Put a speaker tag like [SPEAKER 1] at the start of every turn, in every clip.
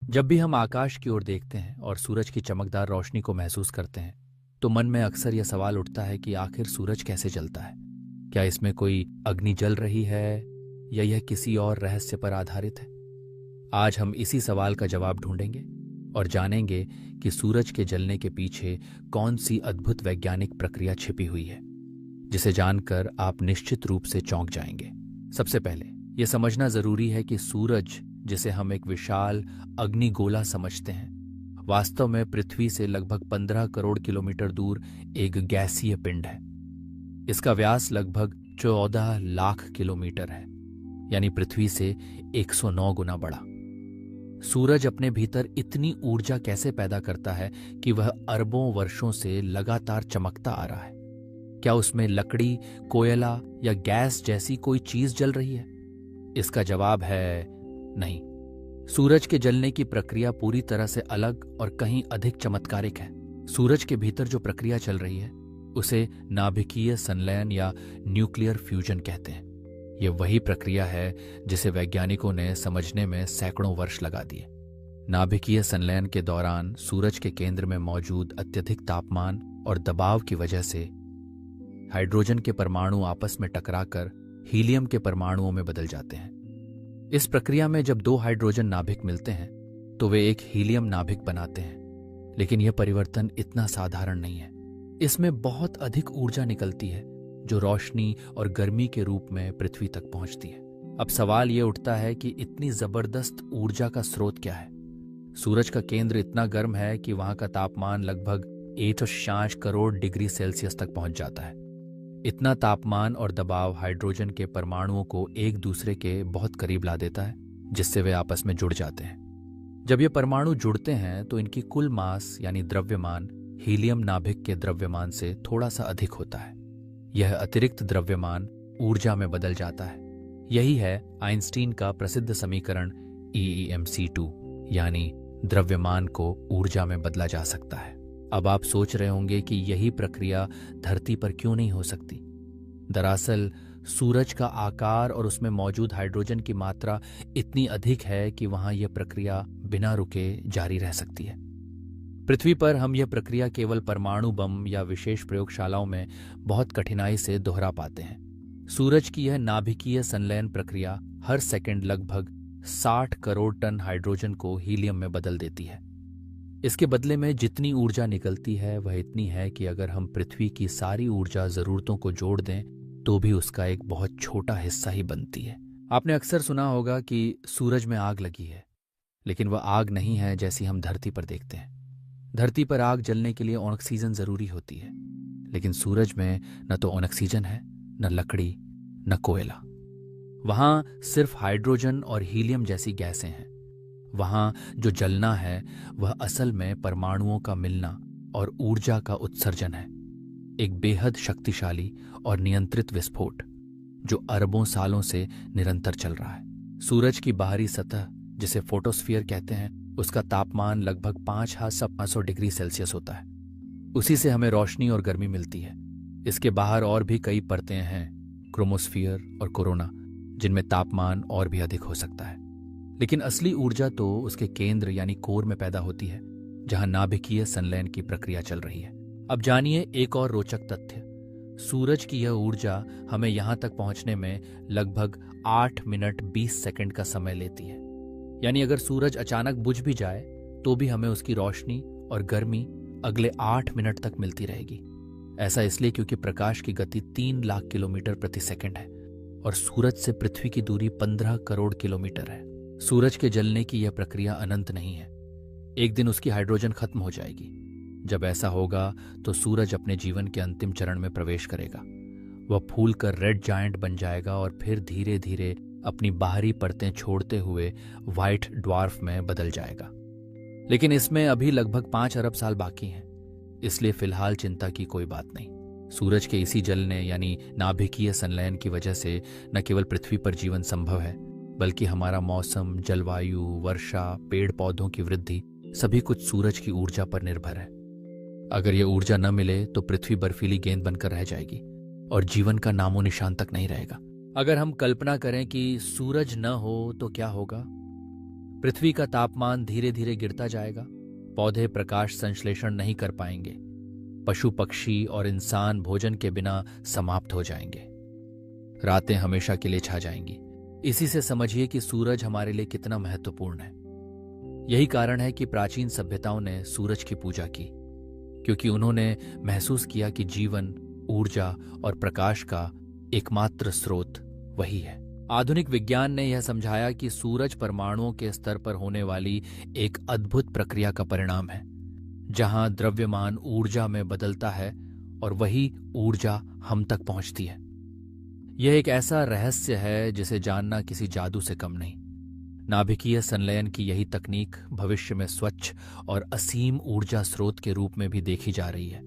[SPEAKER 1] जब भी हम आकाश की ओर देखते हैं और सूरज की चमकदार रोशनी को महसूस करते हैं, तो मन में अक्सर यह सवाल उठता है कि आखिर सूरज कैसे जलता है। क्या इसमें कोई अग्नि जल रही है या यह किसी और रहस्य पर आधारित है? आज हम इसी सवाल का जवाब ढूंढेंगे और जानेंगे कि सूरज के जलने के पीछे कौन सी अद्भुत वैज्ञानिक प्रक्रिया छिपी हुई है, जिसे जानकर आप निश्चित रूप से चौंक जाएंगे। सबसे पहले यह समझना जरूरी है कि सूरज, जिसे हम एक विशाल अग्निगोला समझते हैं, वास्तव में पृथ्वी से लगभग 15 करोड़ किलोमीटर दूर एक गैसीय पिंड है। इसका व्यास लगभग 14 लाख किलोमीटर है, यानी पृथ्वी से 109 गुना बड़ा। सूरज अपने भीतर इतनी ऊर्जा कैसे पैदा करता है कि वह अरबों वर्षों से लगातार चमकता आ रहा है? क्या उसमें लकड़ी, कोयला या गैस जैसी कोई चीज जल रही है? इसका जवाब है नहीं। सूरज के जलने की प्रक्रिया पूरी तरह से अलग और कहीं अधिक चमत्कारिक है। सूरज के भीतर जो प्रक्रिया चल रही है उसे नाभिकीय संलयन या न्यूक्लियर फ्यूजन कहते हैं। यह वही प्रक्रिया है जिसे वैज्ञानिकों ने समझने में सैकड़ों वर्ष लगा दिए। नाभिकीय संलयन के दौरान सूरज के केंद्र में मौजूद अत्यधिक तापमान और दबाव की वजह से हाइड्रोजन के परमाणु आपस में टकराकर हीलियम के परमाणुओं में बदल जाते हैं। इस प्रक्रिया में जब दो हाइड्रोजन नाभिक मिलते हैं तो वे एक हीलियम नाभिक बनाते हैं। लेकिन यह परिवर्तन इतना साधारण नहीं है। इसमें बहुत अधिक ऊर्जा निकलती है जो रोशनी और गर्मी के रूप में पृथ्वी तक पहुंचती है। अब सवाल यह उठता है कि इतनी जबरदस्त ऊर्जा का स्रोत क्या है? सूरज का केंद्र इतना गर्म है कि वहां का तापमान लगभग 1.5 करोड़ डिग्री सेल्सियस तक पहुंच जाता है। इतना तापमान और दबाव हाइड्रोजन के परमाणुओं को एक दूसरे के बहुत करीब ला देता है, जिससे वे आपस में जुड़ जाते हैं। जब ये परमाणु जुड़ते हैं तो इनकी कुल मास यानी द्रव्यमान हीलियम नाभिक के द्रव्यमान से थोड़ा सा अधिक होता है। यह अतिरिक्त द्रव्यमान ऊर्जा में बदल जाता है। यही है आइंस्टीन का प्रसिद्ध समीकरण EEmC2, यानी द्रव्यमान को ऊर्जा में बदला जा सकता है। अब आप सोच रहे होंगे कि यही प्रक्रिया धरती पर क्यों नहीं हो सकती? दरअसल सूरज का आकार और उसमें मौजूद हाइड्रोजन की मात्रा इतनी अधिक है कि वहां यह प्रक्रिया बिना रुके जारी रह सकती है। पृथ्वी पर हम यह प्रक्रिया केवल परमाणु बम या विशेष प्रयोगशालाओं में बहुत कठिनाई से दोहरा पाते हैं। सूरज की यह नाभिकीय संलयन प्रक्रिया हर सेकंड लगभग 60 करोड़ टन हाइड्रोजन को हीलियम में बदल देती है। इसके बदले में जितनी ऊर्जा निकलती है वह इतनी है कि अगर हम पृथ्वी की सारी ऊर्जा जरूरतों को जोड़ दें तो भी उसका एक बहुत छोटा हिस्सा ही बनती है। आपने अक्सर सुना होगा कि सूरज में आग लगी है, लेकिन वह आग नहीं है जैसी हम धरती पर देखते हैं। धरती पर आग जलने के लिए ऑक्सीजन जरूरी होती है, लेकिन सूरज में न तो ऑक्सीजन है, न लकड़ी, न कोयला। वहां सिर्फ हाइड्रोजन और हीलियम जैसी गैसें हैं। वहां जो जलना है वह असल में परमाणुओं का मिलना और ऊर्जा का उत्सर्जन है, एक बेहद शक्तिशाली और नियंत्रित विस्फोट जो अरबों सालों से निरंतर चल रहा है। सूरज की बाहरी सतह, जिसे फोटोस्फीयर कहते हैं, उसका तापमान लगभग 500 डिग्री सेल्सियस होता है। उसी से हमें रोशनी और गर्मी मिलती है। इसके बाहर और भी कई परतें हैं, क्रोमोस्फीयर और कोरोना, जिनमें तापमान और भी अधिक हो सकता है। लेकिन असली ऊर्जा तो उसके केंद्र यानी कोर में पैदा होती है, जहां नाभिकीय संलयन की प्रक्रिया चल रही है। अब जानिए एक और रोचक तथ्य। सूरज की यह ऊर्जा हमें यहां तक पहुंचने में लगभग 8 मिनट 20 सेकंड का समय लेती है। यानी अगर सूरज अचानक बुझ भी जाए तो भी हमें उसकी रोशनी और गर्मी अगले 8 मिनट तक मिलती रहेगी। ऐसा इसलिए क्योंकि प्रकाश की गति 3 लाख किलोमीटर प्रति सेकंड है और सूरज से पृथ्वी की दूरी 15 करोड़ किलोमीटर है। सूरज के जलने की यह प्रक्रिया अनंत नहीं है। एक दिन उसकी हाइड्रोजन खत्म हो जाएगी। जब ऐसा होगा तो सूरज अपने जीवन के अंतिम चरण में प्रवेश करेगा। वह फूल कर रेड जायंट बन जाएगा और फिर धीरे धीरे अपनी बाहरी परतें छोड़ते हुए व्हाइट ड्वार्फ में बदल जाएगा। लेकिन इसमें अभी लगभग 5 अरब साल बाकी हैं, इसलिए फिलहाल चिंता की कोई बात नहीं। सूरज के इसी जलने यानी नाभिकीय संलयन की वजह से न केवल पृथ्वी पर जीवन संभव है, बल्कि हमारा मौसम, जलवायु, वर्षा, पेड़ पौधों की वृद्धि सभी कुछ सूरज की ऊर्जा पर निर्भर है। अगर यह ऊर्जा न मिले तो पृथ्वी बर्फीली गेंद बनकर रह जाएगी और जीवन का नामो निशान तक नहीं रहेगा। अगर हम कल्पना करें कि सूरज न हो तो क्या होगा? पृथ्वी का तापमान धीरे धीरे गिरता जाएगा, पौधे प्रकाश संश्लेषण नहीं कर पाएंगे, पशु पक्षी और इंसान भोजन के बिना समाप्त हो जाएंगे, रातें हमेशा के लिए छा जाएंगी। इसी से समझिए कि सूरज हमारे लिए कितना महत्वपूर्ण है। यही कारण है कि प्राचीन सभ्यताओं ने सूरज की पूजा की, क्योंकि उन्होंने महसूस किया कि जीवन, ऊर्जा और प्रकाश का एकमात्र स्रोत वही है। आधुनिक विज्ञान ने यह समझाया कि सूरज परमाणुओं के स्तर पर होने वाली एक अद्भुत प्रक्रिया का परिणाम है, जहां द्रव्यमान ऊर्जा में बदलता है और वही ऊर्जा हम तक पहुंचती है। यह एक ऐसा रहस्य है जिसे जानना किसी जादू से कम नहीं। नाभिकीय संलयन की यही तकनीक भविष्य में स्वच्छ और असीम ऊर्जा स्रोत के रूप में भी देखी जा रही है,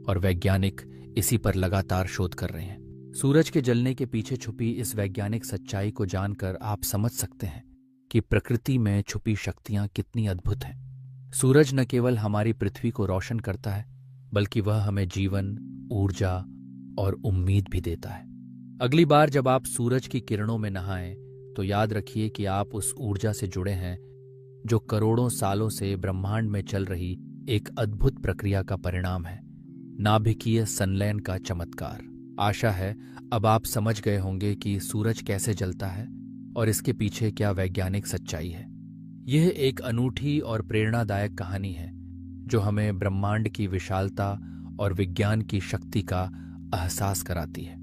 [SPEAKER 1] और वैज्ञानिक इसी पर लगातार शोध कर रहे हैं। सूरज के जलने के पीछे छुपी इस वैज्ञानिक सच्चाई को जानकर आप समझ सकते हैं कि प्रकृति में छुपी शक्तियां कितनी अद्भुत हैं। सूरज न केवल हमारी पृथ्वी को रोशन करता है, बल्कि वह हमें जीवन, ऊर्जा और उम्मीद भी देता है। अगली बार जब आप सूरज की किरणों में नहाएं, तो याद रखिए कि आप उस ऊर्जा से जुड़े हैं जो करोड़ों सालों से ब्रह्मांड में चल रही एक अद्भुत प्रक्रिया का परिणाम है, नाभिकीय संलयन का चमत्कार। आशा है अब आप समझ गए होंगे कि सूरज कैसे जलता है और इसके पीछे क्या वैज्ञानिक सच्चाई है। यह एक अनूठी और प्रेरणादायक कहानी है जो हमें ब्रह्मांड की विशालता और विज्ञान की शक्ति का एहसास कराती है।